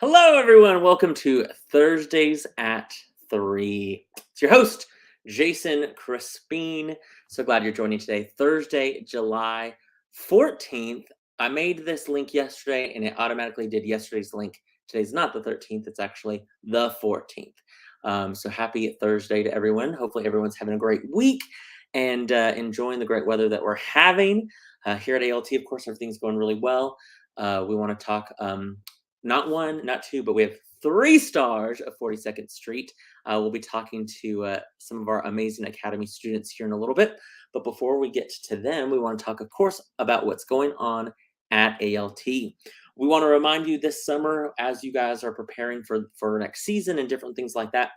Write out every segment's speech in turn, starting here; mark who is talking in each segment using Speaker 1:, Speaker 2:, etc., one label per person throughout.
Speaker 1: Hello, everyone. Welcome to Thursdays at 3. It's your host, Jason Crespin. So glad you're joining today, Thursday, July 14th. I made this link yesterday and it automatically did yesterday's link. Today's not the 13th, it's actually the 14th. So happy Thursday to everyone. Hopefully, everyone's having a great week and enjoying the great weather that we're having. Here at ALT, of course, everything's going really well. We want to talk not one, not two, but we have 3 stars of 42nd Street. We'll be talking to some of our amazing Academy students here in a little bit. But before we get to them, we want to talk, of course, about what's going on at ALT. We want to remind you this summer, as you guys are preparing for next season and different things like that,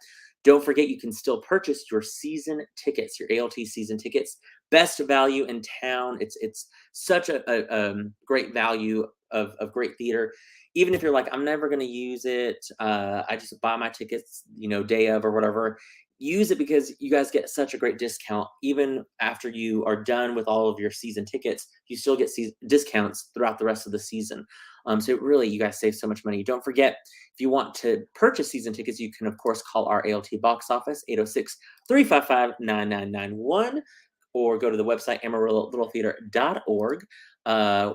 Speaker 1: don't forget you can still purchase your season tickets, your ALT season tickets. Best value in town. It's such a great value of great theater. Even if you're like, I'm never going to use it, I just buy my tickets, day of or whatever. Use it because you guys get such a great discount. Even after you are done with all of your season tickets, you still get discounts throughout the rest of the season. So really, you guys save so much money. Don't forget, if you want to purchase season tickets, you can, of course, call our ALT box office, 806-355-9991, or go to the website, amarillo littletheater.org.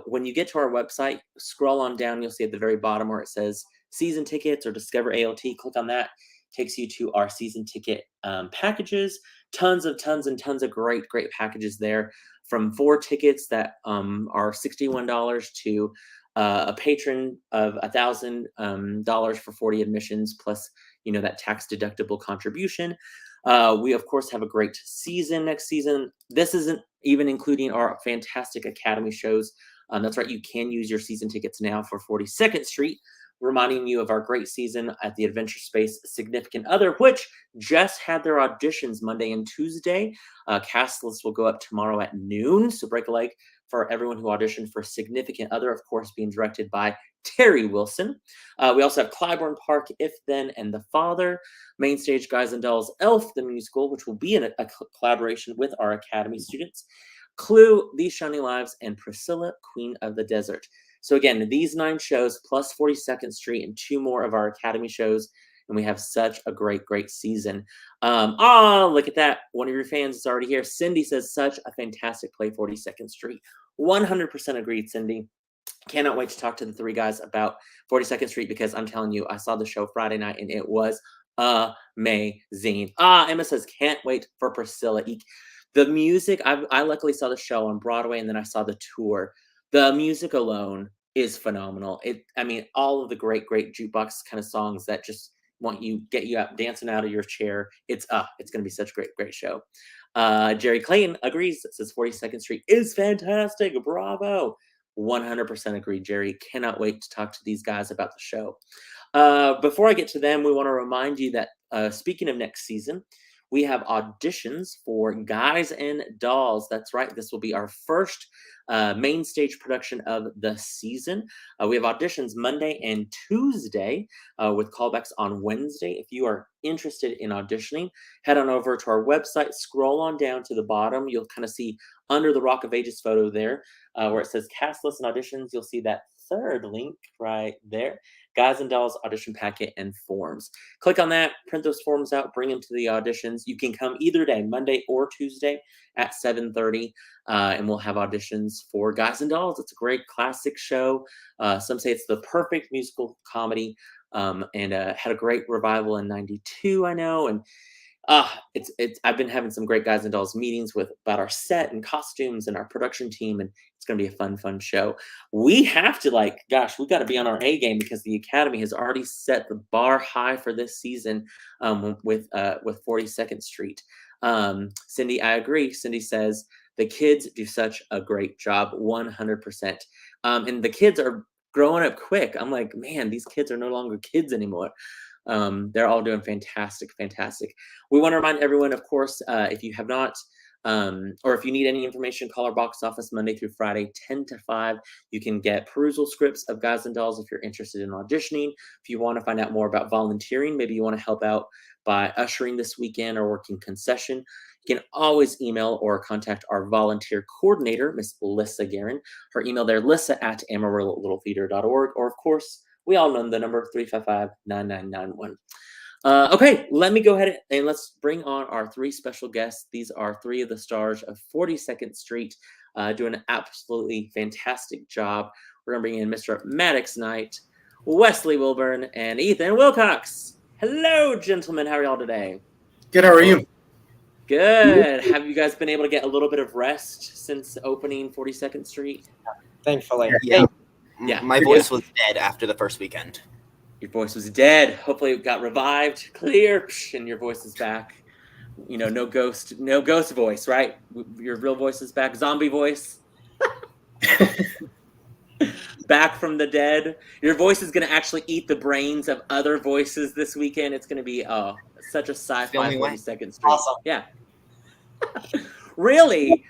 Speaker 1: When you get to our website, scroll on down, you'll see at the very bottom where it says season tickets or Discover ALT. Click on that. Takes you to our season ticket packages. Tons and tons of great packages there, from 4 tickets that are $61 to a patron of $1,000 for 40 admissions, plus that tax deductible contribution. We of course have a great season next season. This isn't even including our fantastic Academy shows. That's right, you can use your season tickets now for 42nd Street, reminding you of our great season at the Adventure Space Significant Other, which just had their auditions Monday and Tuesday. Cast lists will go up tomorrow at noon, so break a leg for everyone who auditioned for Significant Other, of course, being directed by Terry Wilson. We also have Clybourne Park, If Then and The Father, Main Stage Guys and Dolls, Elf the Musical, which will be in a collaboration with our Academy students, Clue, These Shining Lives, and Priscilla, Queen of the Desert. So again, these 9 shows plus 42nd Street and 2 more of our Academy shows, and we have such a great season. Look at that. One of your fans is already here. Cindy says, such a fantastic play, 42nd Street. 100% agreed, Cindy. Cannot wait to talk to the 3 guys about 42nd Street, because I'm telling you, I saw the show Friday night and it was amazing. Emma says, can't wait for Priscilla. The music, I luckily saw the show on Broadway and then I saw the tour. The music alone is phenomenal. All of the great jukebox kind of songs that just get you out dancing out of your chair. It's going to be such a great show. Jerry Clayton agrees, says 42nd Street is fantastic. Bravo. 100% agree, Jerry. Cannot wait to talk to these guys about the show. Before I get to them, we want to remind you that speaking of next season, we have auditions for Guys and Dolls. That's right. This will be our first main stage production of the season. We have auditions Monday and Tuesday with callbacks on Wednesday. If you are interested in auditioning, head on over to our website, scroll on down to the bottom. You'll kind of see under the Rock of Ages photo there where it says cast list and auditions. You'll see that 3rd link right there. Guys and Dolls audition packet and forms. Click on that, print those forms out, bring them to the auditions. You can come either day, Monday or Tuesday at 7:30, and we'll have auditions for Guys and Dolls. It's a great classic show. Some say it's the perfect musical comedy, and had a great revival in '92, I know, and I've been having some great Guys and Dolls meetings about our set and costumes and our production team, and it's going to be a fun show. We have to we got to be on our A game, because the Academy has already set the bar high for this season with 42nd Street. Cindy, I agree. Cindy says the kids do such a great job, 100%. And the kids are growing up quick. I'm like, man, these kids are no longer kids anymore. They're all doing fantastic. We want to remind everyone, of course, if you have not, or if you need any information, call our box office Monday through Friday, 10 to 5. You can get perusal scripts of Guys and Dolls if you're interested in auditioning. If you want to find out more about volunteering, maybe you want to help out by ushering this weekend or working concession, you can always email or contact our volunteer coordinator, Miss Lissa Guerin. Her email there, lissa@amarillo littletheater.org, or of course, We all know the number 355-9991. Okay, let me go ahead and let's bring on our three special guests. These are three of the stars of 42nd Street, doing an absolutely fantastic job. We're going to bring in Mr. Maddox Nite, Wesley Wilburn, and Ethan Wilcox. Hello, gentlemen. How are y'all today?
Speaker 2: Good. How are you?
Speaker 1: Good. Have you guys been able to get a little bit of rest since opening 42nd Street?
Speaker 3: Thankfully.
Speaker 4: Yeah.
Speaker 1: Yeah.
Speaker 4: My voice was dead after the first weekend.
Speaker 1: Your voice was dead. Hopefully it got revived, clear, and your voice is back. You know, no ghost voice, right? Your real voice is back. Zombie voice. Back from the dead. Your voice is going to actually eat the brains of other voices this weekend. It's going to be, such a sci-fi 42nd Street.
Speaker 3: Awesome.
Speaker 1: Yeah. Really,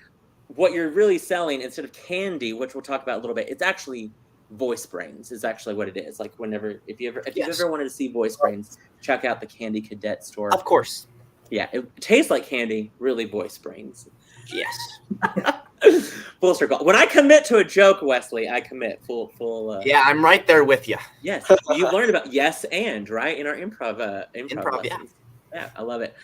Speaker 1: what you're really selling, instead of candy, which we'll talk about a little bit, it's actually voice brains is actually what it is. Like if you've ever wanted to see voice brains, check out the Candy Cadet store.
Speaker 4: Of course.
Speaker 1: Yeah, it tastes like candy, really voice brains.
Speaker 4: Yes.
Speaker 1: Full circle. When I commit to a joke, Wesley, I commit full.
Speaker 4: Yeah, I'm right there with you.
Speaker 1: Yes, you learned about yes and right in our improv lessons. Yeah, I love it.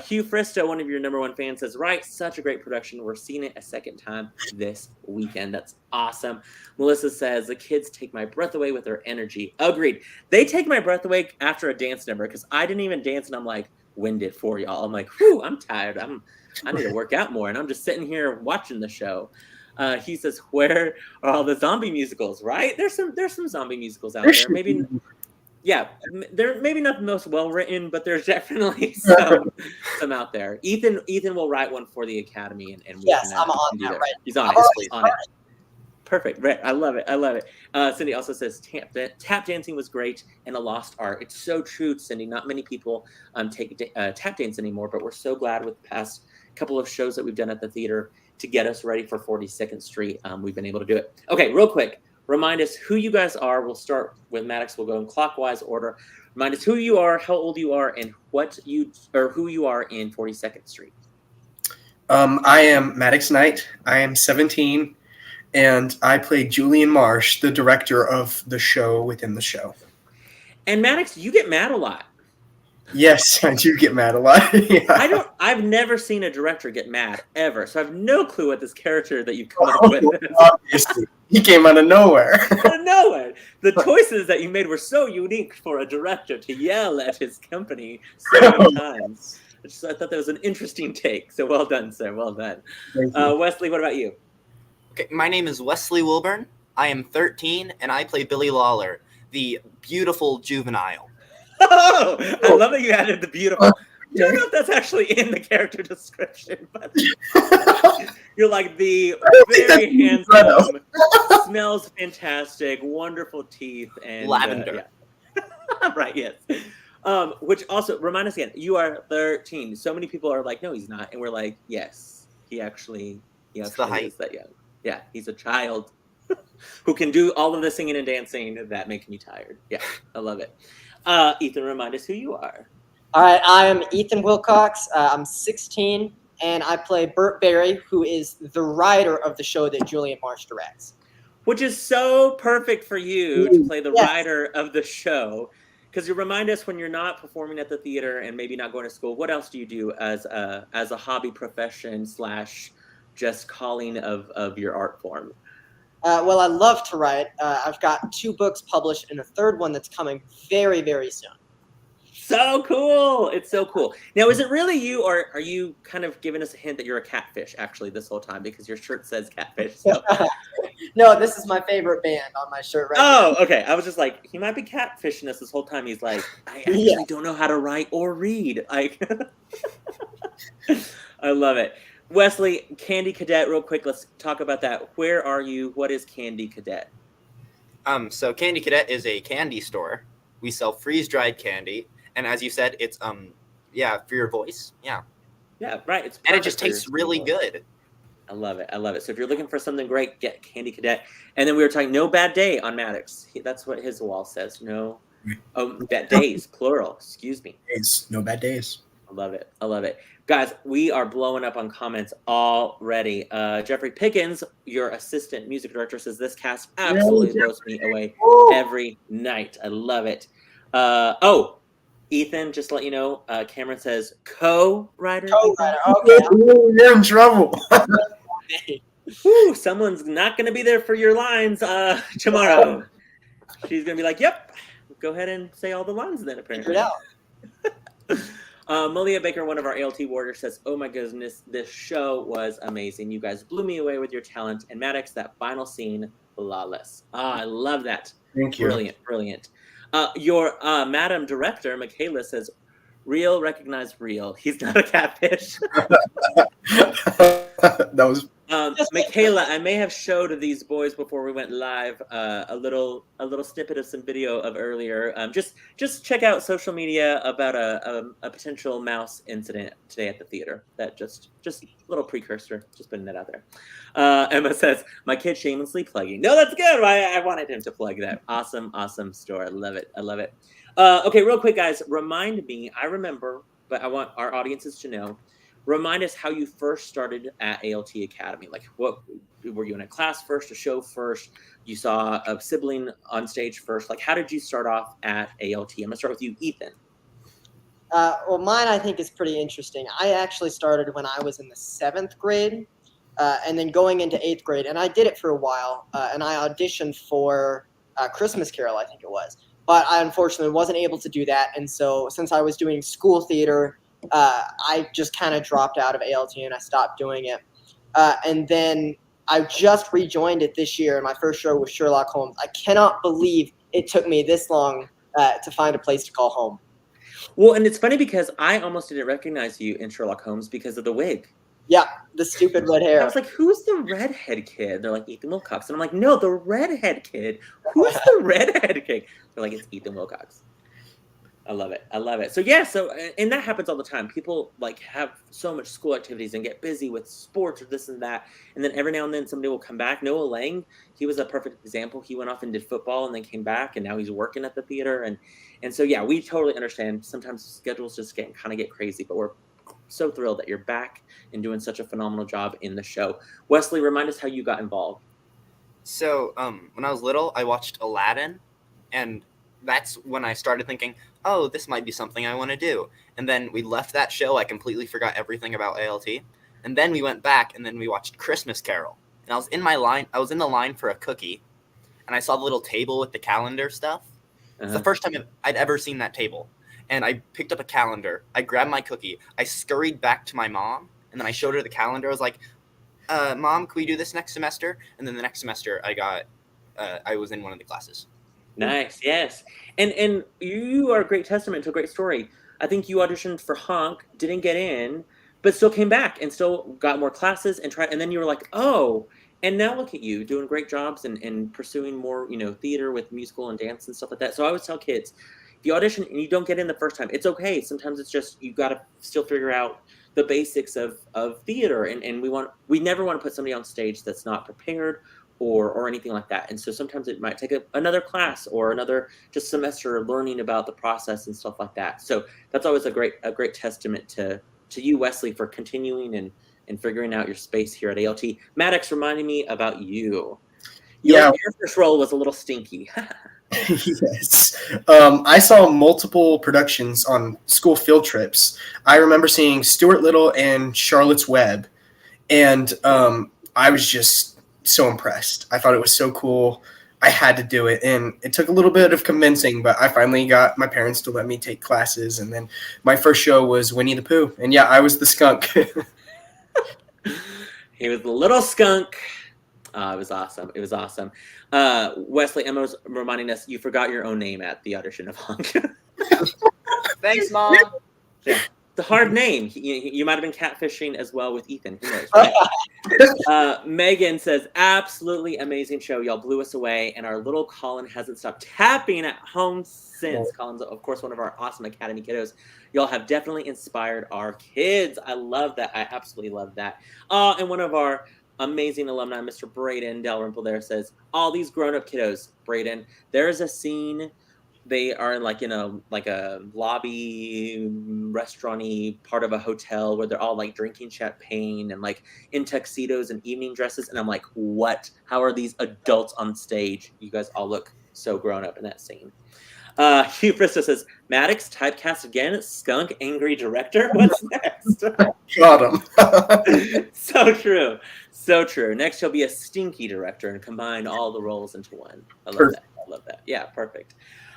Speaker 1: Hugh Fristo, one of your number one fans, says, right, such a great production. We're seeing it a second time this weekend. That's awesome. Melissa says, the kids take my breath away with their energy. Agreed. They take my breath away after a dance number because I didn't even dance and I'm like winded for y'all. I'm like, whew, I'm tired. I need to work out more. And I'm just sitting here watching the show. He says, where are all the zombie musicals, right? There's some zombie musicals out there. Maybe... Yeah, they're maybe not the most well written, but there's definitely some out there. Ethan will write one for the Academy, and
Speaker 3: yes, I'm on that. Right,
Speaker 1: he's on it. Perfect. Right, I love it. Cindy also says tap dancing was great and a lost art. It's so true, Cindy. Not many people take tap dance anymore, but we're so glad with the past couple of shows that we've done at the theater to get us ready for 42nd Street. We've been able to do it. Okay, real quick. Remind us who you guys are. We'll start with Maddox. We'll go in clockwise order. Remind us who you are, how old you are, and who you are in 42nd Street.
Speaker 2: I am Maddox Nite. I am 17, and I play Julian Marsh, the director of the show within the show.
Speaker 1: And Maddox, you get mad a lot.
Speaker 2: Yes, I do get mad a lot. Yeah.
Speaker 1: I've never seen a director get mad ever, so I have no clue what this character that you've come up with is.
Speaker 2: Obviously. He came out of nowhere.
Speaker 1: Out of nowhere. The choices that you made were so unique for a director to yell at his company so many times. I thought that was an interesting take. So well done, sir. Well done. Wesley, what about you?
Speaker 4: Okay, my name is Wesley Wilburn. I am 13, and I play Billy Lawler, the beautiful juvenile.
Speaker 1: Oh, I love that you added the beautiful. I don't know if that's actually in the character description, but you're like the very handsome, smells fantastic, wonderful teeth, and
Speaker 4: lavender.
Speaker 1: Yeah. Right, yes. Which also, remind us again, you are 13. So many people are like, no, he's not. And we're like, yes, he actually is that young. Yeah, he's a child who can do all of the singing and dancing that make me tired. Yeah, I love it. Ethan, remind us who you are.
Speaker 3: All right, I am Ethan Wilcox. I'm 16, and I play Burt Barry, who is the writer of the show that Julian Marsh directs.
Speaker 1: Which is so perfect for you to play the writer of the show. Because you remind us when you're not performing at the theater and maybe not going to school, what else do you do as a hobby profession / just calling of your art form?
Speaker 3: Well, I love to write. I've got 2 books published and a third one that's coming very, very soon.
Speaker 1: So cool. It's so cool. Now, is it really you, or are you kind of giving us a hint that you're a catfish, actually, this whole time? Because your shirt says catfish. So.
Speaker 3: No, this is my favorite band on my shirt right now.
Speaker 1: Oh, okay. I was just like, he might be catfishing us this whole time. He's like, I actually don't know how to write or read. Like, I love it. Wesley, Candy Cadet, real quick. Let's talk about that. Where are you? What is Candy Cadet?
Speaker 4: So Candy Cadet is a candy store. We sell freeze-dried candy. And as you said, it's for your voice. Yeah.
Speaker 1: Yeah, right.
Speaker 4: And it just tastes really good.
Speaker 1: I love it. I love it. So if you're looking for something great, get Candy Cadet. And then we were talking no bad day on Maddox. That's what his wall says. No. Oh, bad days, plural. Excuse me.
Speaker 2: Days. No bad days.
Speaker 1: I love it. I love it. Guys, we are blowing up on comments already. Jeffrey Pickens, your assistant music director, says this cast absolutely blows me away every night. I love it. Ethan, just to let you know, Cameron says co-writer.
Speaker 3: Co-writer. Okay.
Speaker 2: Ooh, you're in trouble.
Speaker 1: Whew, someone's not going to be there for your lines tomorrow. She's going to be like, yep, go ahead and say all the lines then, apparently.
Speaker 3: Figure it out.
Speaker 1: Malia Baker, one of our ALT warriors, says, oh my goodness, this show was amazing. You guys blew me away with your talent. And Maddox, that final scene, flawless. I love that.
Speaker 2: Thank you.
Speaker 1: Brilliant. Your Madam Director, Michaela, says, real, recognize real. He's not a catfish.
Speaker 2: That was
Speaker 1: Michaela, I may have showed these boys before we went live a little snippet of some video of earlier. Just check out social media about a potential mouse incident today at the theater. That just a little precursor. Just putting that out there. Emma says, my kid shamelessly plugging. No, that's good. I wanted him to plug that. Awesome store. I love it. Okay, real quick, guys. Remind me. I remember, but I want our audiences to know. Remind us how you first started at ALT Academy. Like, what were you in a class first, a show first? You saw a sibling on stage first. Like, how did you start off at ALT? I'm gonna start with you, Ethan.
Speaker 3: Well, mine I think is pretty interesting. I actually started when I was in the 7th grade, and then going into 8th grade, and I did it for a while. And I auditioned for Christmas Carol, I think it was, but I unfortunately wasn't able to do that. And so, since I was doing school theater, I just kind of dropped out of ALT and I stopped doing it. And then I just rejoined it this year. And my first show was Sherlock Holmes. I cannot believe it took me this long to find a place to call home.
Speaker 1: Well, and it's funny because I almost didn't recognize you in Sherlock Holmes because of the wig.
Speaker 3: Yeah, the stupid red hair.
Speaker 1: I was like, who's the redhead kid? They're like, Ethan Wilcox. And I'm like, no, the redhead kid. Who's the redhead kid? They're like, it's Ethan Wilcox. I love it. So yeah, and that happens all the time. People like have so much school activities and get busy with sports or this and that. And then every now and then somebody will come back. Noah Lang, he was a perfect example. He went off and did football and then came back and now he's working at the theater. And so yeah, we totally understand. Sometimes schedules just get crazy, but we're so thrilled that you're back and doing such a phenomenal job in the show. Wesley, remind us how you got involved.
Speaker 4: So when I was little, I watched Aladdin, and that's when I started thinking, oh, this might be something I want to do. And then we left that show. I completely forgot everything about ALT. And then we went back and then we watched Christmas Carol. And I was in the line for a cookie, and I saw the little table with the calendar stuff. It's the first time I'd ever seen that table. And I picked up a calendar. I grabbed my cookie. I scurried back to my mom, and then I showed her the calendar. I was like, Mom, can we do this next semester? And then the next semester I was in one of the classes.
Speaker 1: Nice, yes. And you are a great testament to a great story. I think you auditioned for Honk, didn't get in, but still came back and still got more classes and then you were like, oh, and now look at you doing great jobs and pursuing more, theater with musical and dance and stuff like that. So I always tell kids, if you audition and you don't get in the first time, it's okay. Sometimes it's just you got to still figure out the basics of theater, and we never want to put somebody on stage that's not prepared or anything like that. And so sometimes it might take another class or another just semester learning about the process and stuff like that. So that's always a great testament to you, Wesley, for continuing and figuring out your space here at ALT. Maddox, reminding me about you. Your first role was a little stinky.
Speaker 2: Yes. I saw multiple productions on school field trips. I remember seeing Stuart Little and Charlotte's Web, and I was just so impressed. I thought it was so cool. I had to do it, and it took a little bit of convincing, but I finally got my parents to let me take classes, and then my first show was Winnie the Pooh, and yeah, I was the skunk.
Speaker 1: He was the little skunk. It was awesome. Wesley, Emma was reminding us you forgot your own name at the audition of Honk.
Speaker 4: Thanks, Mom.
Speaker 1: Yeah. It's a hard name. You might have been catfishing as well with Ethan. Who knows? Right? Megan says, absolutely amazing show. Y'all blew us away, and our little Colin hasn't stopped tapping at home since. Colin's, of course, one of our awesome Academy kiddos. Y'all have definitely inspired our kids. I love that. I absolutely love that. And one of our amazing alumni, Mr. Braden Dalrymple there, says, all these grown-up kiddos, Braden, there is a scene they are in a lobby restaurant-y part of a hotel where they're all like drinking champagne and like in tuxedos and evening dresses, and I'm like, what? How are these adults on stage? You guys all look so grown up in that scene. Hugh Fristo says, Maddox typecast again, skunk angry director. What's next?
Speaker 2: Got him.
Speaker 1: So true. So true. Next he'll be a stinky director and combine all the roles into one. I love that. I love that. Yeah, perfect.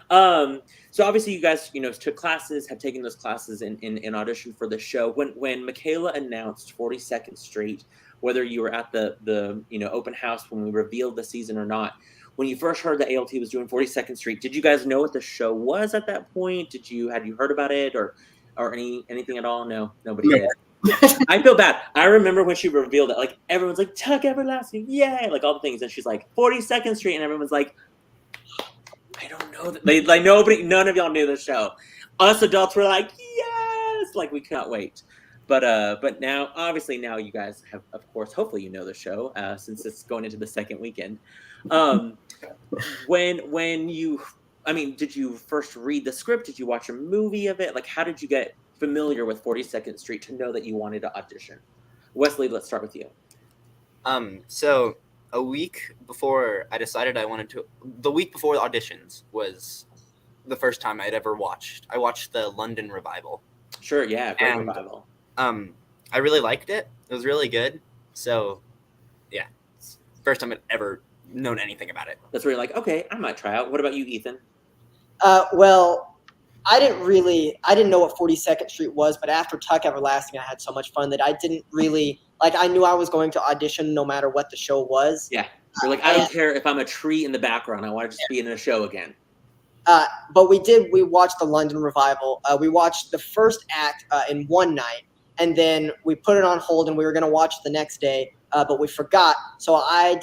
Speaker 1: So obviously you guys, took classes, have taken those classes in audition for the show. When Michaela announced 42nd Street, whether you were at the open house when we revealed the season or not, when you first heard that ALT was doing 42nd Street, did you guys know what the show was at that point? Had you heard about it or anything at all? No, nobody did. I feel bad. I remember when she revealed it, like everyone's like, Tuck Everlasting, yay, like all the things, and she's like 42nd Street, and everyone's like, I don't know that. None of y'all knew the show. Us adults were like, yes, like we cannot wait. But now, obviously, now you guys have, of course, hopefully you know the show since it's going into the second weekend. Did you first read the script? Did you watch a movie of it? Like, how did you get familiar with 42nd Street to know that you wanted to audition? Wesley, let's start with you.
Speaker 4: So a week before I decided the week before the auditions was the first time I'd ever watched. I watched the London revival.
Speaker 1: Sure, yeah, great revival.
Speaker 4: I really liked it. It was really good. So, yeah, it's the first time I'd ever known anything about it.
Speaker 1: That's where you're like, okay, I might try out. What about you, Ethan?
Speaker 3: Well, I didn't know what 42nd Street was, but after Tuck Everlasting, I had so much fun that I didn't really, I knew I was going to audition no matter what the show was.
Speaker 1: Yeah. You're like, I don't care if I'm a tree in the background. I want to just be in a show again.
Speaker 3: But we watched the London revival. We watched the first act in one night, and then we put it on hold, and we were going to watch it the next day, but we forgot. So I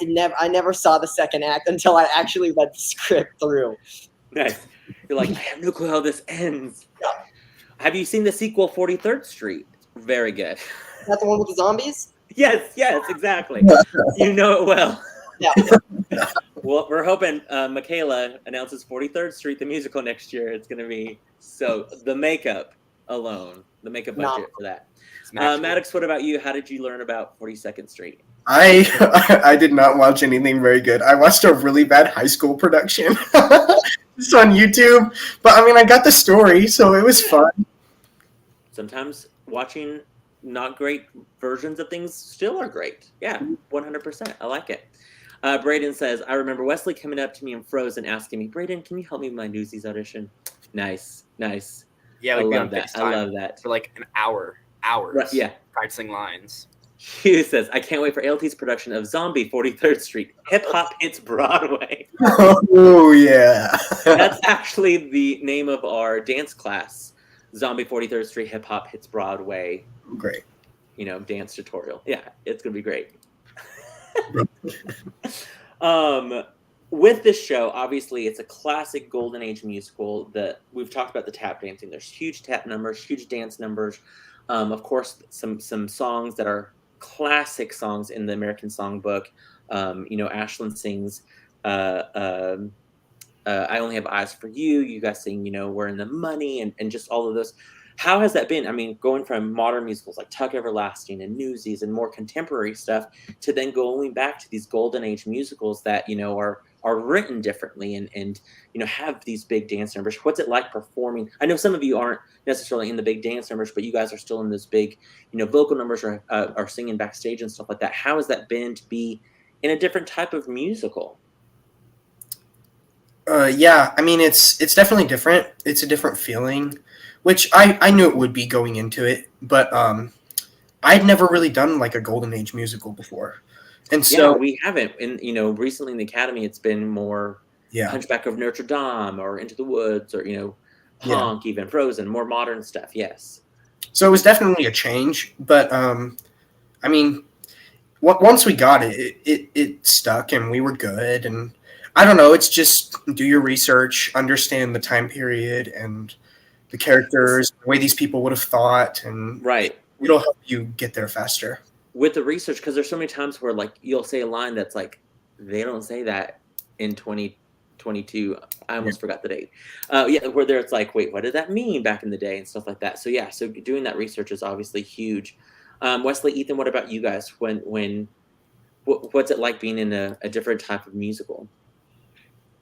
Speaker 3: never saw the second act until I actually read the script through.
Speaker 1: Nice. You're like, I have no clue how this ends.
Speaker 3: Yeah.
Speaker 1: Have you seen the sequel, 43rd Street? Very good.
Speaker 3: Is that the one with the zombies?
Speaker 1: Yes, exactly. You know it well.
Speaker 3: Yeah.
Speaker 1: Well, we're hoping Michaela announces 43rd Street, the musical, next year. It's going to be the makeup alone, the makeup budget for that. Maddox, what about you? How did you learn about 42nd Street?
Speaker 2: I did not watch anything very good. I watched a really bad high school production. It's on YouTube. But I got the story, so it was fun.
Speaker 1: Sometimes watching not great versions of things still are great. Yeah, 100%. I like it. Braden says, I remember Wesley coming up to me and Frozen asking me, Braden, can you help me with my Newsies audition? Nice.
Speaker 4: Yeah,
Speaker 1: I love that. I love that.
Speaker 4: For like an hours.
Speaker 1: Right, yeah.
Speaker 4: Practicing lines.
Speaker 1: Hugh says, I can't wait for ALT's production of Zombie 43rd Street. Hip Hop Hits Broadway.
Speaker 2: Oh, yeah.
Speaker 1: That's actually the name of our dance class. Zombie 43rd Street Hip Hop Hits Broadway.
Speaker 2: Great.
Speaker 1: Dance tutorial. Yeah, it's going to be great. With this show, obviously, it's a classic Golden Age musical that we've talked about the tap dancing. There's huge tap numbers, huge dance numbers. Of course, some songs that are classic songs in the American Songbook. Ashlyn sings I Only Have Eyes for You. You guys sing, We're in the Money and just all of those. How has that been? Going from modern musicals like Tuck Everlasting and Newsies and more contemporary stuff to then going back to these Golden Age musicals that, are written differently and have these big dance numbers. What's it like performing? I know some of you aren't necessarily in the big dance numbers, but you guys are still in those big, vocal numbers or are singing backstage and stuff like that. How has that been to be in a different type of musical?
Speaker 2: Yeah, it's definitely different. It's a different feeling, which I knew it would be going into it, but I'd never really done like a Golden Age musical before. And so
Speaker 1: we haven't. And recently in the Academy, it's been more Hunchback of Notre Dame or Into the Woods or Honk, even Frozen, more modern stuff. Yes.
Speaker 2: So it was definitely a change, but once we got it, it stuck and we were good. And I don't know, it's just do your research, understand the time period and the characters, the way these people would have thought, and
Speaker 1: right.
Speaker 2: It'll help you get there faster.
Speaker 1: With the research, because there's so many times where like you'll say a line that's like they don't say that in 2020 22. I almost forgot the date. Yeah, where there's like, wait, what did that mean back in the day and stuff like that. So yeah, so doing that research is obviously huge. Wesley, Ethan, what about you guys? What's it like being in a different type of musical?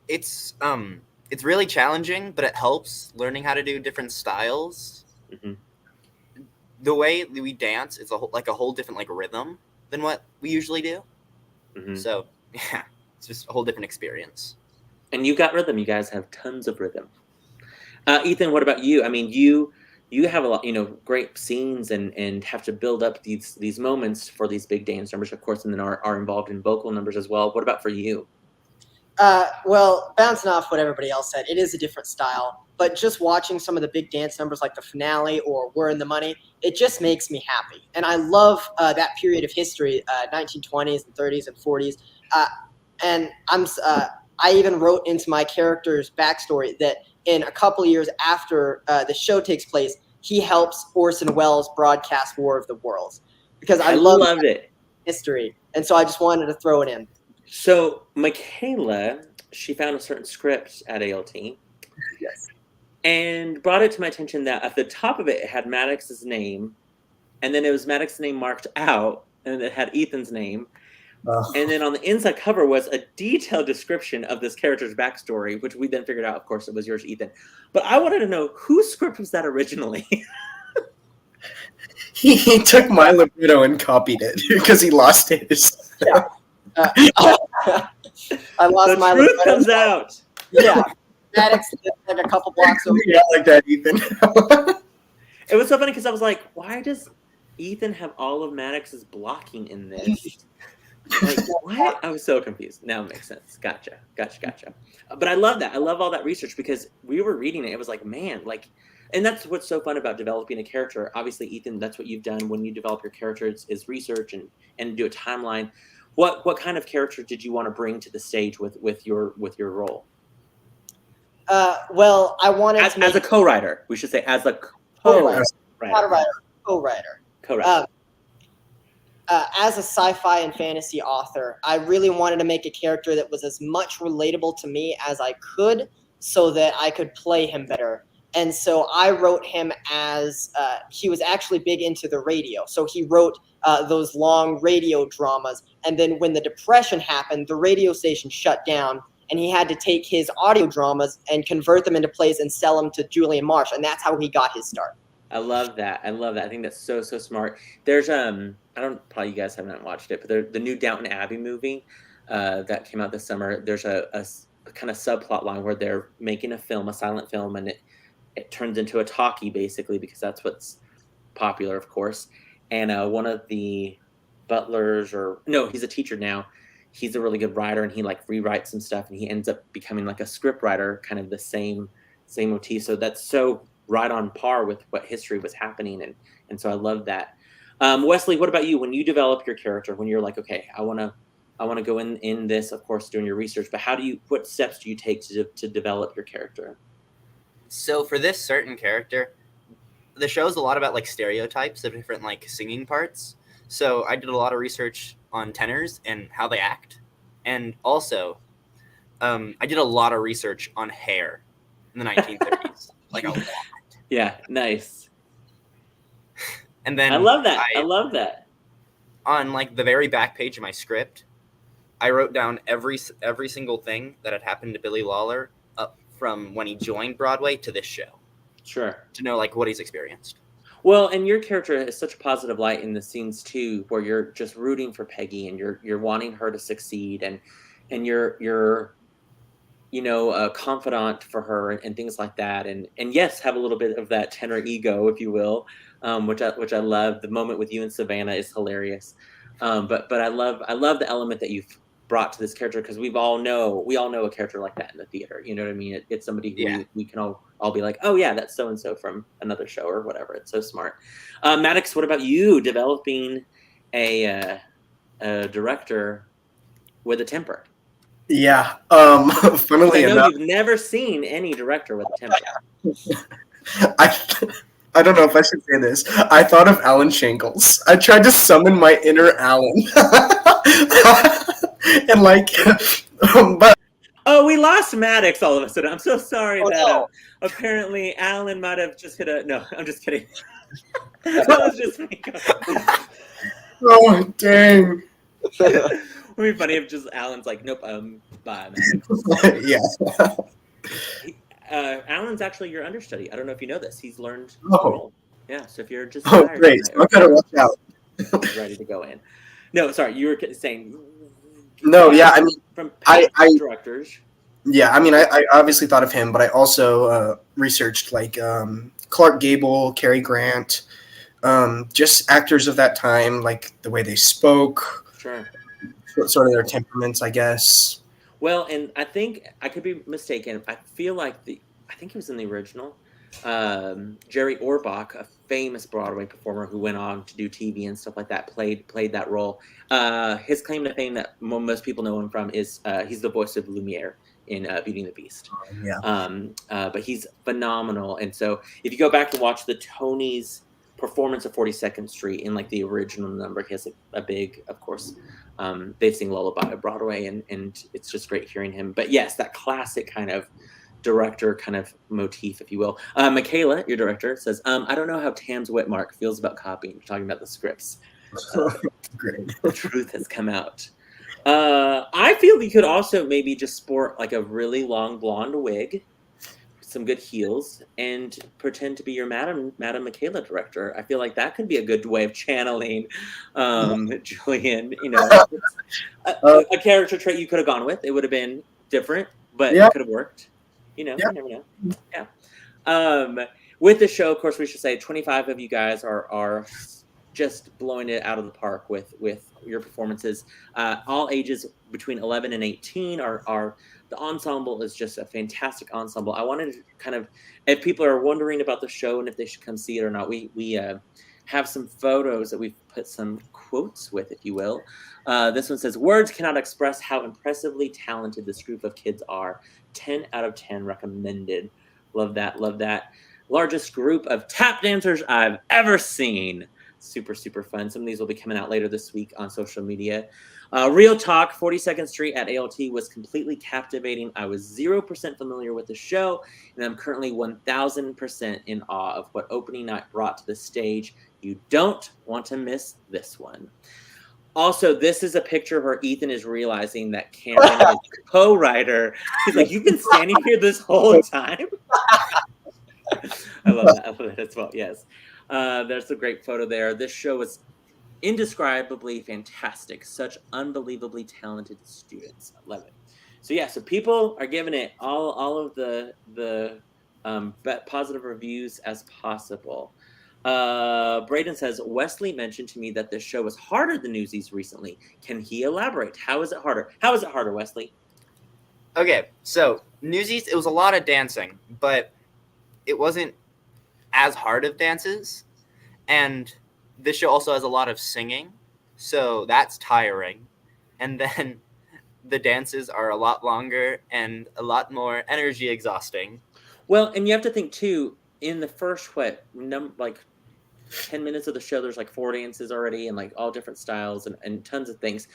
Speaker 4: It's really challenging, but it helps learning how to do different styles.
Speaker 1: Mm-hmm.
Speaker 4: The way we dance is a whole different like rhythm than what we usually do.
Speaker 1: Mm-hmm.
Speaker 4: So yeah, it's just a whole different experience.
Speaker 1: And you got rhythm. You guys have tons of rhythm. Ethan, what about you? I mean, you have a lot, great scenes and have to build up these moments for these big dance numbers, of course, and then are involved in vocal numbers as well. What about for you?
Speaker 3: Well, bouncing off what everybody else said, it is a different style. But just watching some of the big dance numbers like the finale or We're in the Money, it just makes me happy. And I love that period of history, 1920s and 30s and 40s. And I even wrote into my character's backstory that in a couple of years after the show takes place, he helps Orson Welles broadcast War of the Worlds. Because I loved it. History. And so I just wanted to throw it in.
Speaker 1: So Michaela, she found a certain script at ALT.
Speaker 3: Yes.
Speaker 1: And brought it to my attention that at the top of it had Maddox's name, and then it was Maddox's name marked out, and it had Ethan's name. Oh. And then on the inside cover was a detailed description of this character's backstory, which we then figured out, of course, it was yours, Ethan. But I wanted to know whose script was that originally?
Speaker 2: He took my libretto and copied it because he lost his.
Speaker 3: Yeah. I lost my
Speaker 1: libretto. The truth comes out.
Speaker 3: Yeah. Maddox like a couple blocks over.
Speaker 2: Yeah, like that, Ethan.
Speaker 1: It was so funny because I was like, why does Ethan have all of Maddox's blocking in this? Like, what? I was so confused. Now it makes sense. Gotcha. But I love that. I love all that research because we were reading it. It was like, man, and that's what's so fun about developing a character. Obviously, Ethan, that's what you've done when you develop your character is research and do a timeline. What kind of character did you want to bring to the stage with your role?
Speaker 3: Well, I wanted
Speaker 1: as a co-writer. We should say as a co-writer.
Speaker 3: Co-writer. As a sci-fi and fantasy author, I really wanted to make a character that was as much relatable to me as I could so that I could play him better. And so I wrote him as he was actually big into the radio. So he wrote those long radio dramas. And then when the Depression happened, the radio station shut down. And he had to take his audio dramas and convert them into plays and sell them to Julian Marsh. And that's how he got his start.
Speaker 1: I love that. I think that's so smart. There's probably you guys haven't watched it, but the new Downton Abbey movie that came out this summer. There's a kind of subplot line where they're making a silent film, and it turns into a talkie basically because that's what's popular, of course. And one of the butlers, he's a teacher now. He's a really good writer, and he rewrites some stuff, and he ends up becoming like a script writer, kind of the same motif. So that's so right on par with what history was happening, and so I love that. Wesley, what about you? When you develop your character, when you're like, okay, I want to go in this, of course, doing your research, but what steps do you take to develop your character?
Speaker 4: So for this certain character, the show's a lot about stereotypes of different singing parts. So I did a lot of research on tenors and how they act. And also, I did a lot of research on hair in the 1930s. A lot.
Speaker 1: Yeah, nice.
Speaker 4: And then
Speaker 1: I love that. I love that.
Speaker 4: On the very back page of my script, I wrote down every single thing that had happened to Billy Lawler up from when he joined Broadway to this show.
Speaker 1: Sure.
Speaker 4: To know what he's experienced.
Speaker 1: Well, and your character is such a positive light in the scenes too, where you're just rooting for Peggy and you're wanting her to succeed, and you're a confidant for her and things like that, and yes, have a little bit of that tenor ego, if you will, which I love. The moment with you and Savannah is hilarious, but I love the element that you've brought to this character because we all know a character like that in the theater. You know what I mean? It's somebody who we can all be like, oh yeah, that's so and so from another show or whatever. It's so smart. Maddox, what about you developing a director with a temper?
Speaker 2: Yeah. Funnily enough,
Speaker 1: you've never seen any director with a temper.
Speaker 2: I don't know if I should say this. I thought of Alan Shankles. I tried to summon my inner Alan. And but
Speaker 1: Oh, we lost Maddox all of a sudden. I'm so sorry
Speaker 3: Oh,
Speaker 1: that
Speaker 3: no.
Speaker 1: apparently Alan might have just hit a. No, I'm just kidding. That was just me.
Speaker 2: Oh, dang.
Speaker 1: It would be funny if just Alan's like, nope, bye, Maddox.
Speaker 2: Yeah.
Speaker 1: Alan's actually your understudy. I don't know if you know this. He's learned the
Speaker 2: Oh.
Speaker 1: role. Yeah, so if you're just
Speaker 2: Oh,
Speaker 1: tired
Speaker 2: great.
Speaker 1: tonight
Speaker 2: So I gotta watch out.
Speaker 1: or ready to go in. No, sorry, you were saying.
Speaker 2: No, yeah, I mean,
Speaker 1: from past directors.
Speaker 2: Yeah, I mean, I obviously thought of him, but I also researched like Clark Gable, Cary Grant, just actors of that time, like the way they spoke,
Speaker 1: Sure.
Speaker 2: sort of their temperaments, I guess.
Speaker 1: Well, and I think I could be mistaken. I feel like I think he was in the original. Jerry Orbach, a famous Broadway performer who went on to do TV and stuff like that, played that role. His claim to fame that most people know him from is he's the voice of Lumiere in Beauty and the Beast.
Speaker 2: Yeah.
Speaker 1: But he's phenomenal. And so if you go back and watch the Tonys performance of 42nd Street in like the original number, he has a big, of course, they've sing Lullaby at Broadway, and it's just great hearing him. But yes, that classic kind of director kind of motif, if you will. Michaela, your director, says, I don't know how Tams Whitmark feels about copying. You're talking about the scripts.
Speaker 2: Great.
Speaker 1: The truth has come out. I feel you could also maybe just sport like a really long blonde wig, some good heels, and pretend to be your Madam Michaela director. I feel like that could be a good way of channeling Julian. You know, a character trait you could have gone with. It would have been different, but it could have worked. You know, you never know. Yeah. With the show, of course, we should say 25 of you guys are just blowing it out of the park with your performances. All ages between 11 and 18 are the ensemble is just a fantastic ensemble. I wanted to kind of, if people are wondering about the show and if they should come see it or not, we have some photos that we've put some quotes with, if you will. This one says, "Words cannot express how impressively talented this group of kids are. 10 out of 10 recommended." Love that. Love that. Largest group of tap dancers I've ever seen. Super, super fun. Some of these will be coming out later this week on social media. Real talk, 42nd Street at ALT was completely captivating. I was 0% familiar with the show, and I'm currently 1,000% in awe of what opening night brought to the stage. You don't want to miss this one. Also, this is a picture where Ethan is realizing that Cameron is co-writer. He's like, "You've been standing here this whole time?" I love that. I love that as well. Yes. There's a great photo there. This show was indescribably fantastic. Such unbelievably talented students. I love it. So yeah, so people are giving it all of the positive reviews as possible. Braden says, Wesley mentioned to me that this show was harder than Newsies recently. Can he elaborate? How is it harder? How is it harder, Wesley?
Speaker 4: Okay, so Newsies, it was a lot of dancing, but it wasn't as hard of dances. And this show also has a lot of singing, so that's tiring. And then the dances are a lot longer and a lot more energy exhausting.
Speaker 1: Well, and you have to think too, in the first like 10 minutes of the show, there's like 4 dances already and like all different styles and tons of things.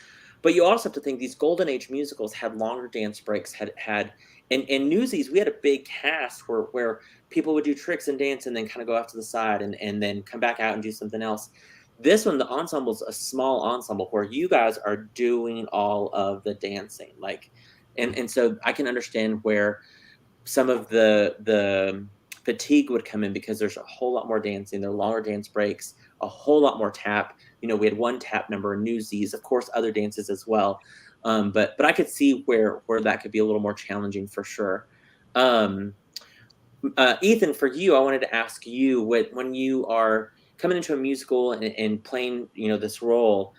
Speaker 1: But you also have to think these Golden Age musicals had longer dance breaks, and Newsies, we had a big cast where people would do tricks and dance and then kind of go off to the side and then come back out and do something else. This one, the ensemble's a small ensemble where you guys are doing all of the dancing. Like, and so I can understand where some of the fatigue would come in because there's a whole lot more dancing. There are longer dance breaks, a whole lot more tap. You know, we had 1 tap number in Newsies, of course, other dances as well. But I could see where that could be a little more challenging for sure. Ethan, for you, I wanted to ask you, when you are coming into a musical and playing, you know, this role,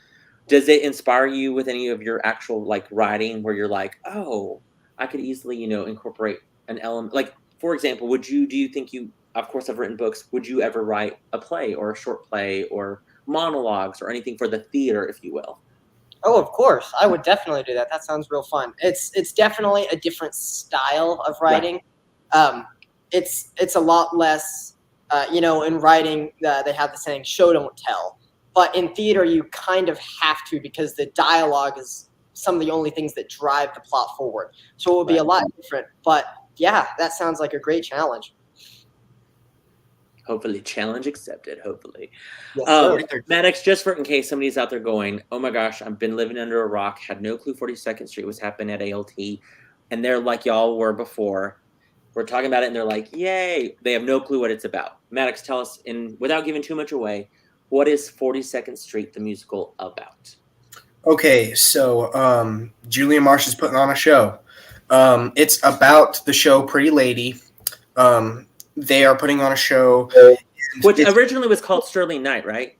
Speaker 1: does it inspire you with any of your actual like writing where you're like, oh, I could easily, you know, incorporate an element? Like, for example, do you think you, of course, I've written books. Would you ever write a play or a short play or monologues or anything for the theater, if you will?
Speaker 3: Oh, of course. I would definitely do that. That sounds real fun. It's definitely a different style of writing. Right. It's a lot less, you know, in writing, they have the saying, show, don't tell. But in theater, you kind of have to because the dialogue is some of the only things that drive the plot forward. So it would be a lot different. But yeah, that sounds like a great challenge.
Speaker 1: Hopefully, challenge accepted. Hopefully.
Speaker 3: Yes, sir.
Speaker 1: Maddox, just for in case somebody's out there going, oh my gosh, I've been living under a rock, had no clue 42nd Street was happening at ALT, and they're like y'all were before. We're talking about it, and they're like, yay. They have no clue what it's about. Maddox, tell us, without giving too much away, what is 42nd Street, the musical, about?
Speaker 2: Okay, so Julia Marsh is putting on a show. It's about the show Pretty Lady. They are putting on a show.
Speaker 1: Which originally was called Sterling Night, right?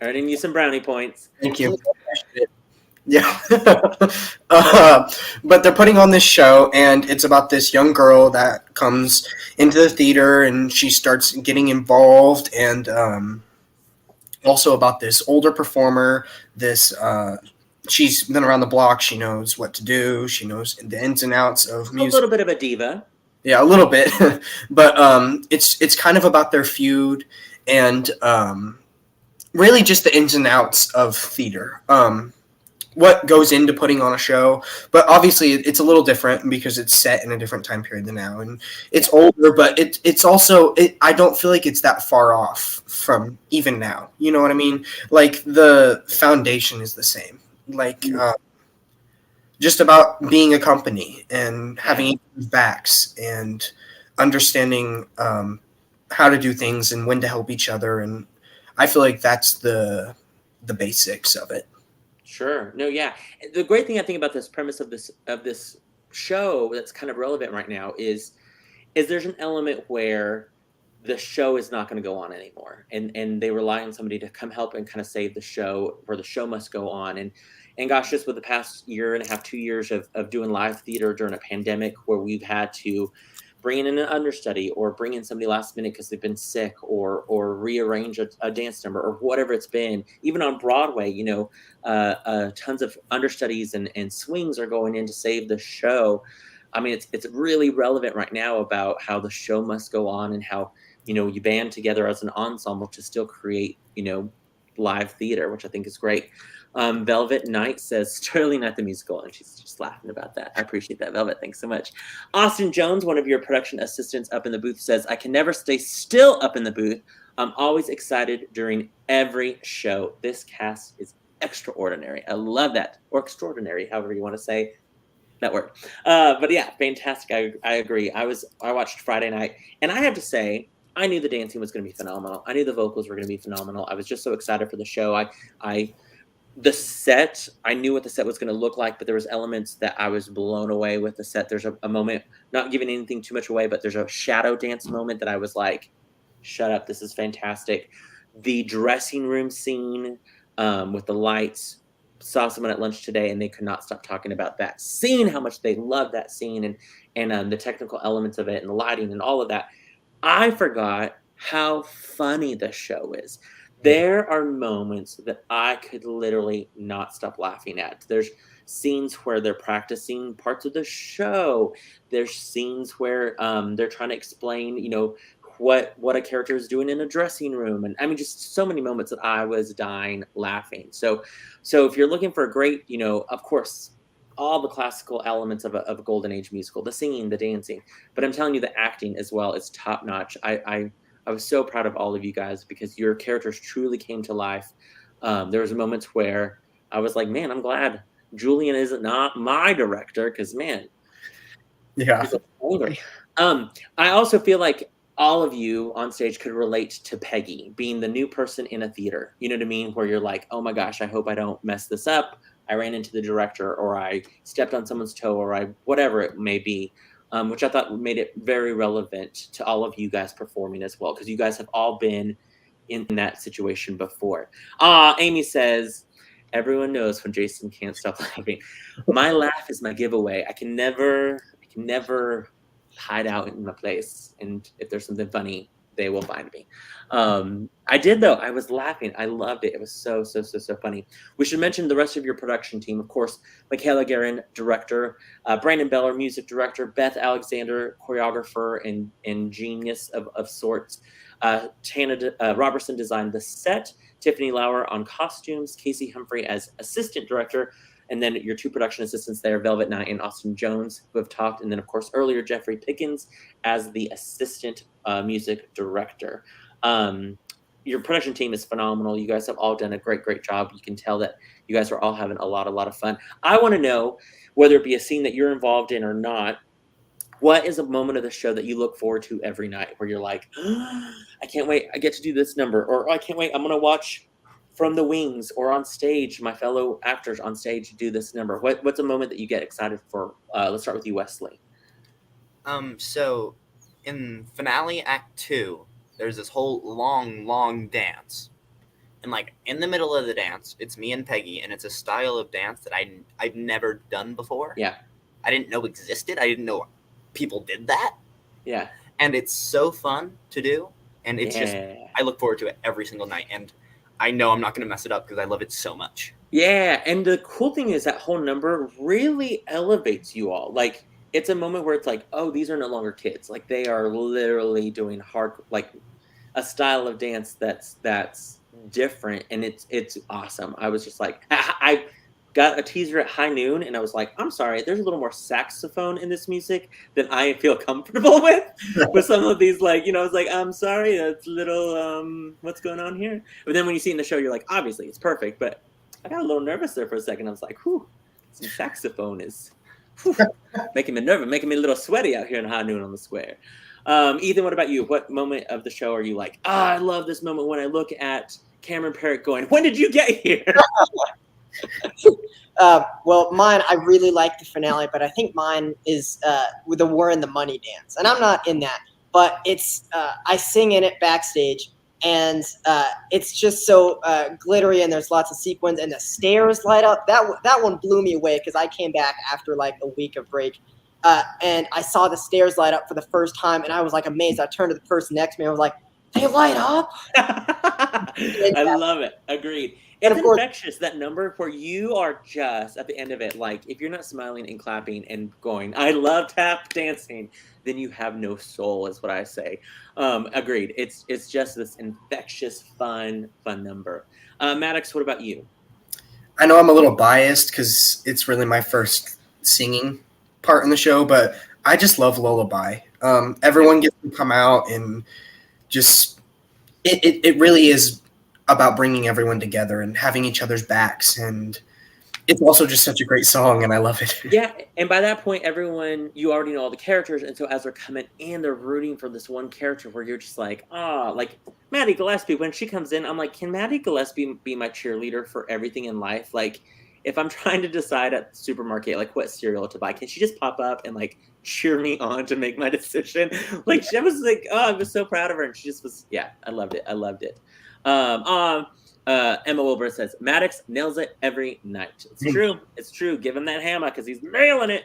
Speaker 1: Earning you some brownie points.
Speaker 2: Thank you. Yeah. But they're putting on this show, and it's about this young girl that comes into the theater, and she starts getting involved, and also about this older performer. She's been around the block. She knows what to do. She knows the ins and outs of music.
Speaker 1: A little bit of a diva.
Speaker 2: Yeah, a little bit. But it's kind of about their feud and really just the ins and outs of theater. What goes into putting on a show. But obviously it's a little different because it's set in a different time period than now. And it's older, but it's also, I don't feel like it's that far off from even now. You know what I mean? Like the foundation is the same. Like just about being a company and having each other's backs and understanding how to do things and when to help each other. And I feel like that's the basics of it.
Speaker 1: Sure. No, yeah. The great thing I think about this premise of this show that's kind of relevant right now is there's an element where the show is not going to go on anymore. And they rely on somebody to come help and kind of save the show, where the show must go on. And gosh, just with the past year and a half, 2 years of doing live theater during a pandemic where we've had to bring in an understudy or bring in somebody last minute because they've been sick or rearrange a dance number or whatever it's been. Even on Broadway, tons of understudies and swings are going in to save the show. I mean, it's really relevant right now about how the show must go on and how, you band together as an ensemble to still create, live theater, which I think is great. Velvet Knight says Sterling Night the musical, and she's just laughing about that. I appreciate that, Velvet. Thanks so much. Austin Jones, one of your production assistants up in the booth, says, I can never stay still up in the booth. I'm always excited during every show. This cast is extraordinary. I love that. Or extraordinary, however you want to say that word. But yeah, fantastic. I agree. I watched Friday night, and I have to say, I knew the dancing was going to be phenomenal. I knew the vocals were going to be phenomenal. I was just so excited for the show. The set, I knew what the set was going to look like, but there was elements that I was blown away with the set. There's a moment, not giving anything too much away, but there's a shadow dance moment that I was like, shut up, this is fantastic. The dressing room scene with the lights, saw someone at lunch today and they could not stop talking about that scene, how much they love that scene and the technical elements of it and the lighting and all of that. I forgot how funny the show is. There are moments that I could literally not stop laughing at. There's scenes where they're practicing parts of the show. There's scenes where they're trying to explain, what a character is doing in a dressing room. And I mean, just so many moments that I was dying laughing. So if you're looking for a great, of course, all the classical elements of a golden age musical, the singing, the dancing, but I'm telling you the acting as well is top notch. I was so proud of all of you guys because your characters truly came to life. There was moments where I was like, man, I'm glad Julian isn't not my director because, man,
Speaker 2: yeah.
Speaker 1: I also feel like all of you on stage could relate to Peggy being the new person in a theater. You know what I mean? Where you're like, oh my gosh, I hope I don't mess this up. I ran into the director or I stepped on someone's toe or whatever it may be. Which I thought made it very relevant to all of you guys performing as well, because you guys have all been in that situation before. Amy says, everyone knows when Jason can't stop laughing. My laugh is my giveaway. I can never hide out in my place, and if there's something funny, they will find me. I did though. I was laughing. I loved it. It was so funny. We should mention the rest of your production team. Of course, Michaela Guerin, director, Brandon Beller, music director, Beth Alexander, choreographer and genius of sorts. Tana Robertson designed the set. Tiffany Lauer on costumes, Casey Humphrey as assistant director, and then your two production assistants there, Velvet Knight and Austin Jones, who have talked. And then, of course, earlier, Jeffrey Pickens as the assistant music director. Your production team is phenomenal. You guys have all done a great job. You can tell that you guys are all having a lot of fun. I want to know, whether it be a scene that you're involved in or not, what is a moment of the show that you look forward to every night where you're like, oh, I can't wait, I get to do this number, or oh, I can't wait, I'm going to watch from the wings or on stage, my fellow actors on stage do this number. What's a moment that you get excited for? Let's start with you, Wesley.
Speaker 4: So in finale Act 2, there's this whole long dance. And like in the middle of the dance, it's me and Peggy, and it's a style of dance that I've never done before.
Speaker 1: Yeah.
Speaker 4: I didn't know existed. I didn't know people did that.
Speaker 1: Yeah.
Speaker 4: And it's so fun to do. And it's just, I look forward to it every single night. And I know I'm not going to mess it up because I love it so much. Yeah.
Speaker 1: And the cool thing is that whole number really elevates you all. Like, it's a moment where it's like, oh, these are no longer kids. Like, they are literally doing like a style of dance that's different. And it's awesome. I was just like, I got a teaser at high noon, and I was like, I'm sorry, there's a little more saxophone in this music than I feel comfortable with some of these, like, you know, it's like, I'm sorry, that's a little, what's going on here? But then when you see in the show, you're like, obviously, it's perfect, but I got a little nervous there for a second. I was like, whew, some saxophone is making me nervous, making me a little sweaty out here in high noon on the square. Ethan, what about you? What moment of the show are you like, I love this moment when I look at Cameron Parrott going, when did you get here?
Speaker 3: Well, mine, I really like the finale, but I think mine is with the War and the Money dance. And I'm not in that, but it's I sing in it backstage, and it's just so glittery, and there's lots of sequins, and the stairs light up. That one blew me away because I came back after like a week of break, and I saw the stairs light up for the first time, and I was like amazed. I turned to the person next to me, and I was like, they light up?
Speaker 1: I love it. Agreed. It's infectious, that number where you are just at the end of it, like, if you're not smiling and clapping and going, I love tap dancing, then you have no soul, is what I say. Agreed. It's just this infectious, fun number. Maddox, what about you?
Speaker 2: I know I'm a little biased because it's really my first singing part in the show, but I just love Lullaby. Everyone gets to come out and just it really is about bringing everyone together and having each other's backs, and it's also just such a great song, and I love it.
Speaker 1: Yeah, and by that point, everyone, you already know all the characters, and so as they're coming in, they're rooting for this one character where you're just like, like Maddie Gillespie, when she comes in, I'm like, can Maddie Gillespie be my cheerleader for everything in life? Like, if I'm trying to decide at the supermarket, like, what cereal to buy, can she just pop up and, like, cheer me on to make my decision? Like, she was like, I was so proud of her, and she just was, yeah, I loved it. Emma Wilburn says, Maddox nails it every night. It's true. Give him that hammer because he's nailing it.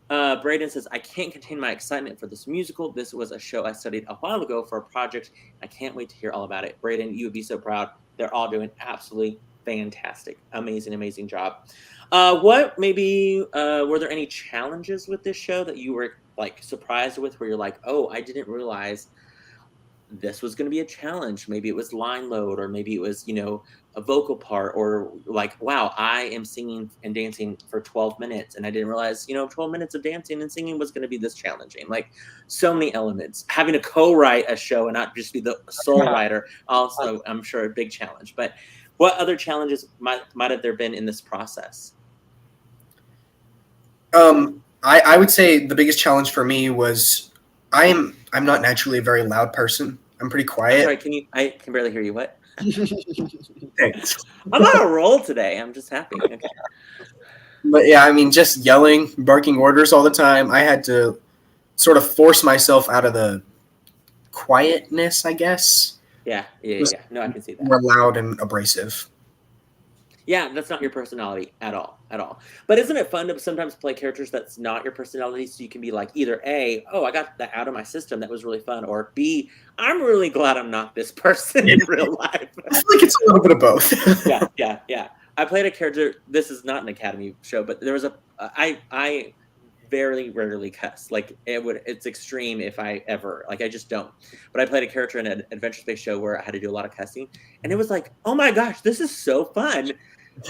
Speaker 1: Braden says, I can't contain my excitement for this musical. This was a show I studied a while ago for a project. I can't wait to hear all about it. Braden, you would be so proud. They're all doing absolutely fantastic. Amazing job. What maybe were there any challenges with this show that you were like surprised with, where you're like, oh, I didn't realize this was going to be a challenge? Maybe it was line load, or maybe it was, you know, a vocal part, or like, wow, I am singing and dancing for 12 minutes and I didn't realize, you know, 12 minutes of dancing and singing was going to be this challenging. Like, so many elements. Having to co-write a show and not just be the sole writer, also, I'm sure, a big challenge. But what other challenges might have there been in this process?
Speaker 2: I would say the biggest challenge for me was I'm not naturally a very loud person. I'm pretty quiet.
Speaker 1: I'm sorry, I can barely hear you. What?
Speaker 2: Thanks.
Speaker 1: I'm on a roll today. I'm just happy. Okay.
Speaker 2: But yeah, I mean, just yelling, barking orders all the time. I had to sort of force myself out of the quietness, I guess.
Speaker 1: Yeah. No, I can see that.
Speaker 2: More loud and abrasive.
Speaker 1: Yeah, that's not your personality at all. But isn't it fun to sometimes play characters that's not your personality, so you can be like, either A, oh, I got that out of my system, that was really fun, or B, I'm really glad I'm not this person in real life.
Speaker 2: I feel like it's a little bit of both.
Speaker 1: Yeah. I played a character, this is not an Academy show, but there was I very rarely cuss. Like it's extreme if I ever, like I just don't. But I played a character in an adventure space show where I had to do a lot of cussing, and it was like, oh my gosh, this is so fun.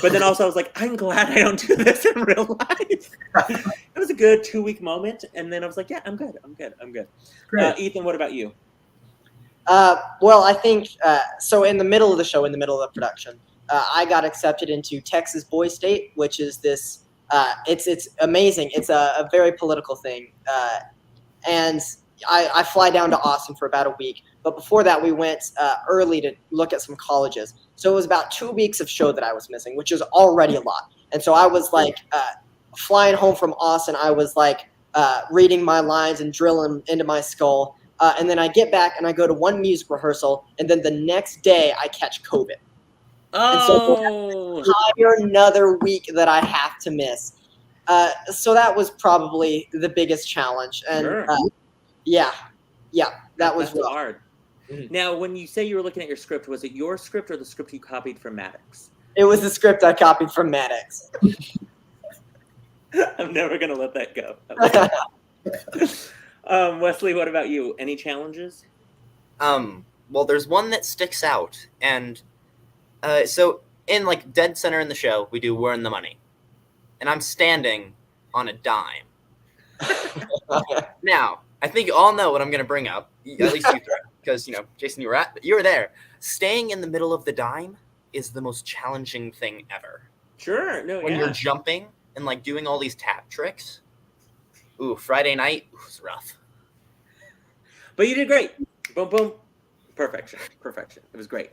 Speaker 1: But then also I was like, I'm glad I don't do this in real life. It was a good 2-week moment, and then I was like, yeah, I'm good.
Speaker 2: Great.
Speaker 1: Ethan, what about you?
Speaker 3: Well, I think so. In the middle of the show, in the middle of the production, I got accepted into Texas Boy State, which is this. It's amazing. It's a very political thing, and I fly down to Austin for about a week. But before that, we went early to look at some colleges. So it was about 2 weeks of show that I was missing, which is already a lot. And so I was like flying home from Austin. I was like reading my lines and drilling into my skull. And then I get back and I go to one music rehearsal, and then the next day I catch COVID.
Speaker 1: Oh,
Speaker 3: and so another week that I have to miss. So that was probably the biggest challenge. And
Speaker 1: sure.
Speaker 3: That was
Speaker 1: That's
Speaker 3: rough.
Speaker 1: hard.
Speaker 3: Mm-hmm.
Speaker 1: Now, when you say you were looking at your script, was it your script or the script you copied from Maddox?
Speaker 3: It was the script I copied from Maddox.
Speaker 1: I'm never gonna let that go. Wesley, what about you? Any challenges?
Speaker 4: Well, there's one that sticks out, and so in like dead center in the show, we do "We're in the Money," and I'm standing on a dime. Now, I think you all know what I'm going to bring up. At least you three, because Jason, you were there. Staying in the middle of the dime is the most challenging thing ever.
Speaker 1: Sure. No.
Speaker 4: When you're jumping and like doing all these tap tricks. Ooh, Friday night was rough.
Speaker 1: But you did great. Boom, boom. Perfection. It was great.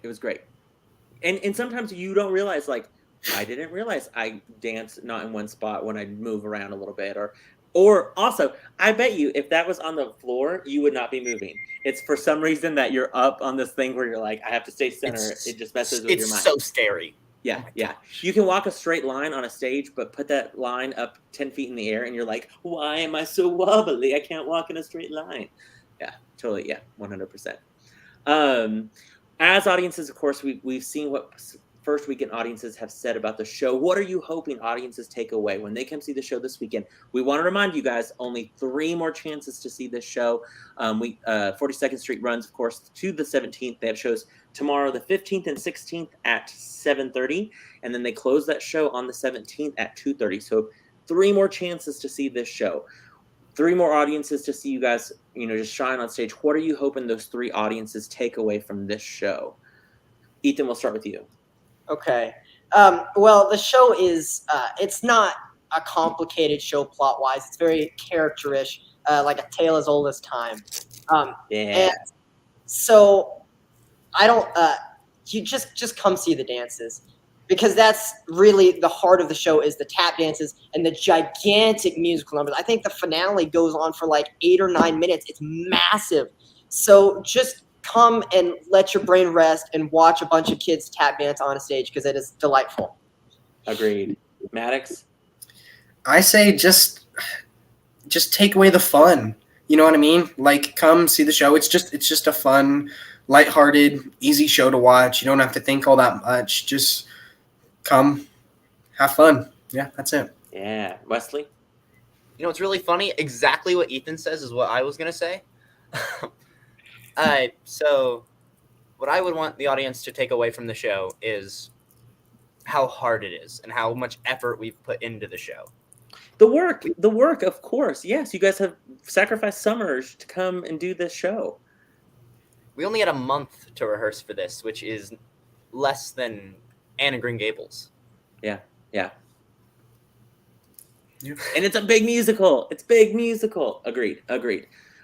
Speaker 1: And sometimes you don't realize, like, I didn't realize I dance not in one spot when I move around a little bit. Or also, I bet you if that was on the floor, you would not be moving. It's for some reason that you're up on this thing where you're like, I have to stay center. It just messes with your mind.
Speaker 4: It's so scary.
Speaker 1: Yeah. You can walk a straight line on a stage, but put that line up 10 feet in the air, and you're like, why am I so wobbly? I can't walk in a straight line. Yeah, totally. Yeah, 100%. As audiences, of course, we've seen what first weekend audiences have said about the show. What are you hoping audiences take away when they come see the show this weekend? We want to remind you guys, only 3 more chances to see this show. 42nd Street runs, of course, to the 17th. They have shows tomorrow, the 15th and 16th at 7:30, and then they close that show on the 17th at 2:30. So 3 more chances to see this show. 3 more audiences to see you guys, just shine on stage. What are you hoping those 3 audiences take away from this show? Ethan, we'll start with you.
Speaker 3: Okay. Well, the show is, it's not a complicated show plot-wise. It's very character-ish, like a tale as old as time. And so I don't, you just come see the dances, because that's really the heart of the show, is the tap dances and the gigantic musical numbers. I think the finale goes on for like 8 or 9 minutes. It's massive. So just come and let your brain rest and watch a bunch of kids tap dance on a stage, because it is delightful.
Speaker 1: Agreed. Maddox?
Speaker 2: I say just take away the fun. You know what I mean? Like, come see the show. It's just a fun, lighthearted, easy show to watch. You don't have to think all that much. Just come, have fun. Yeah, that's it.
Speaker 1: Yeah. Wesley?
Speaker 4: It's really funny. Exactly what Ethan says is what I was going to say. So what I would want the audience to take away from the show is how hard it is and how much effort we've put into the show.
Speaker 1: The work, of course. Yes, you guys have sacrificed summers to come and do this show.
Speaker 4: We only had a month to rehearse for this, which is less than Anne and Green Gables.
Speaker 1: Yeah. And it's a big musical. Agreed.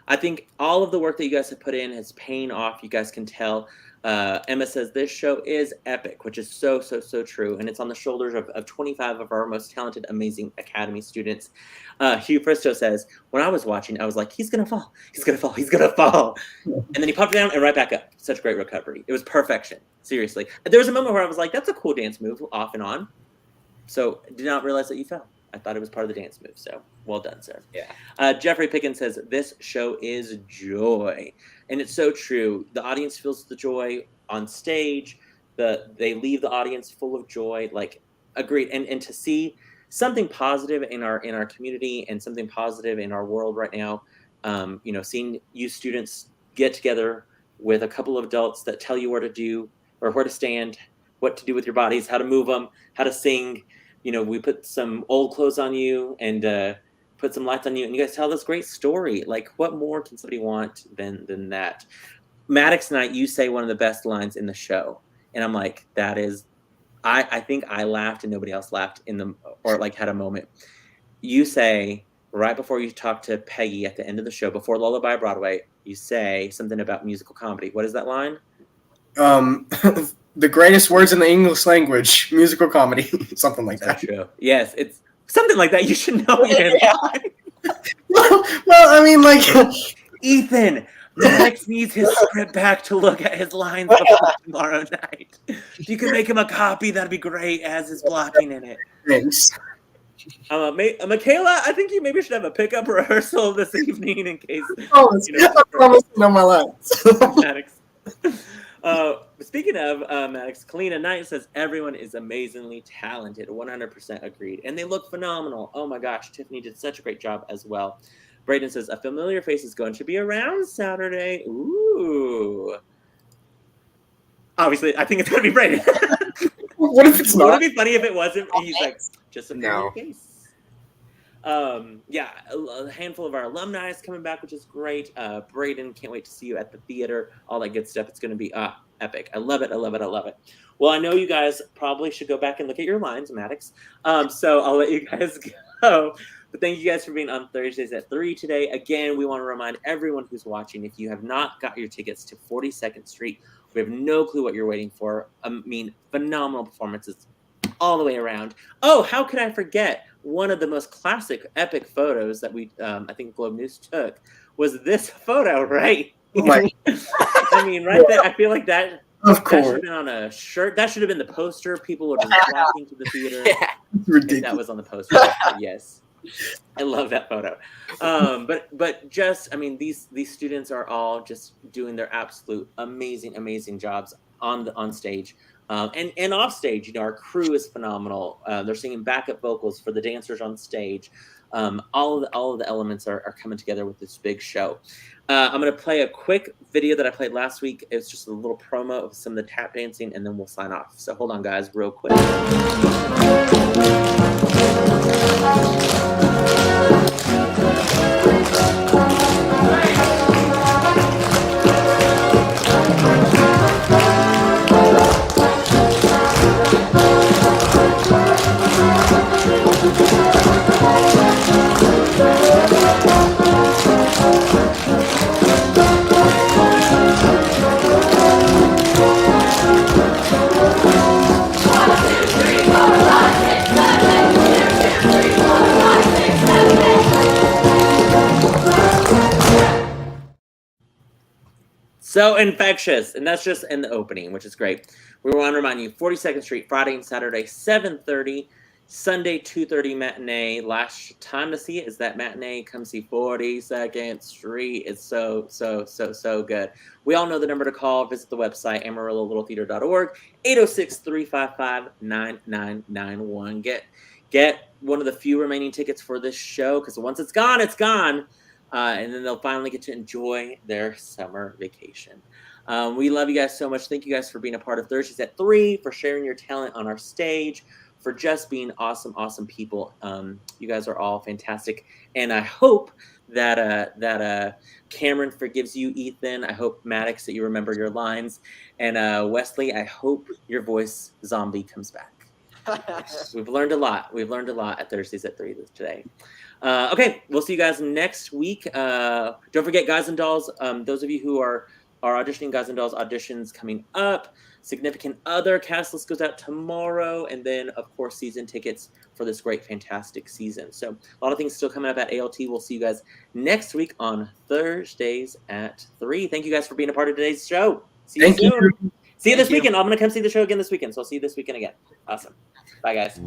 Speaker 1: I think all of the work that you guys have put in is paying off. You guys can tell. Emma says this show is epic, which is so true. And it's on the shoulders of 25 of our most talented, amazing Academy students. Hugh Fristo says, when I was watching, I was like, he's going to fall. And then he popped down and right back up. Such great recovery. It was perfection. Seriously. There was a moment where I was like, that's a cool dance move, off and on. So did not realize that you fell. I thought it was part of the dance move. So well done, sir.
Speaker 4: Yeah.
Speaker 1: Jeffrey Pickens says, this show is joy. And it's so true. The audience feels the joy on stage. They leave the audience full of joy. Like, agreed. And to see something positive in our community and something positive in our world right now. Seeing you students get together with a couple of adults that tell you where to do or where to stand, what to do with your bodies, how to move them, how to sing. We put some old clothes on you and put some lights on you, and you guys tell this great story. Like, what more can somebody want than that? Maddox Nite, you say one of the best lines in the show, and I'm like, that is, I think I laughed and nobody else laughed had a moment. You say right before you talk to Peggy at the end of the show, before Lullaby Broadway, you say something about musical comedy. What is that line?
Speaker 2: The greatest words in the English language, musical comedy, something like that.
Speaker 1: True. Yes, it's something like that. You should know.
Speaker 2: Well, I mean, like,
Speaker 1: Ethan, Maddox needs his script back to look at his lines before tomorrow night. If you could make him a copy, that'd be great, as is blocking in it.
Speaker 2: Thanks.
Speaker 1: Michaela, I think you maybe should have a pickup rehearsal this evening in case.
Speaker 2: I promise to know my lines.
Speaker 1: Maddox. Speaking of Maddox, Kalina Knight says everyone is amazingly talented. 100% agreed, and they look phenomenal. Oh my gosh, Tiffany did such a great job as well. Braden says a familiar face is going to be around Saturday. Ooh. Obviously, I think it's going to be Braden.
Speaker 2: What if it's not?
Speaker 1: Would it be funny if it wasn't? He's like, just a familiar face. A handful of our alumni is coming back, which is great. Braden, can't wait to see you at the theater. All that good stuff. It's going to be epic. I love it. I love it. I love it. Well, I know you guys probably should go back and look at your lines, Maddox. So I'll let you guys go. But thank you guys for being on Thursdays at 3 today. Again, we want to remind everyone who's watching, if you have not got your tickets to 42nd Street, we have no clue what you're waiting for. I mean, phenomenal performances all the way around. Oh, how could I forget? One of the most classic, epic photos that we, I think Globe News took was this photo, right?
Speaker 2: Right.
Speaker 1: I mean, right there, I feel like that.
Speaker 2: Of
Speaker 1: That should
Speaker 2: course.
Speaker 1: have been on a shirt. That should have been the poster. People would have been flocking to the theater.
Speaker 4: Yeah.
Speaker 1: If
Speaker 2: Ridiculous.
Speaker 1: that was on the poster. Yes. I love that photo. But just, I mean, these students are all just doing their absolute amazing jobs on stage. And off stage, our crew is phenomenal. They're singing backup vocals for the dancers on stage. All of the elements are coming together with this big show. I'm going to play a quick video that I played last week. It's just a little promo of some of the tap dancing, and then we'll sign off. So hold on, guys, real quick. So infectious, and that's just in the opening, which is great. We want to remind you, 42nd Street, Friday and Saturday, 7:30, Sunday, 2:30 matinee. Last time to see it is that matinee. Come see 42nd Street. It's so good. We all know the number to call. Visit the website, AmarilloLittleTheater.org, 806-355-9991. Get one of the few remaining tickets for this show, because once it's gone, it's gone. And then they'll finally get to enjoy their summer vacation. We love you guys so much. Thank you guys for being a part of Thursdays at 3, for sharing your talent on our stage, for just being awesome people. You guys are all fantastic. And I hope that Cameron forgives you, Ethan. I hope, Maddox, that you remember your lines. And Wesley, I hope your voice zombie comes back. We've learned a lot. We've learned a lot at Thursdays at 3 today. Okay, we'll see you guys next week. Don't forget Guys and Dolls. Those of you who are auditioning, Guys and Dolls auditions coming up. Significant Other cast list goes out tomorrow. And then, of course, season tickets for this great, fantastic season. So a lot of things still coming up at ALT. We'll see you guys next week on Thursdays at 3. Thank you guys for being a part of today's show. See you soon. See you this weekend. I'm going to come see the show again this weekend. So I'll see you this weekend again. Awesome. Bye, guys.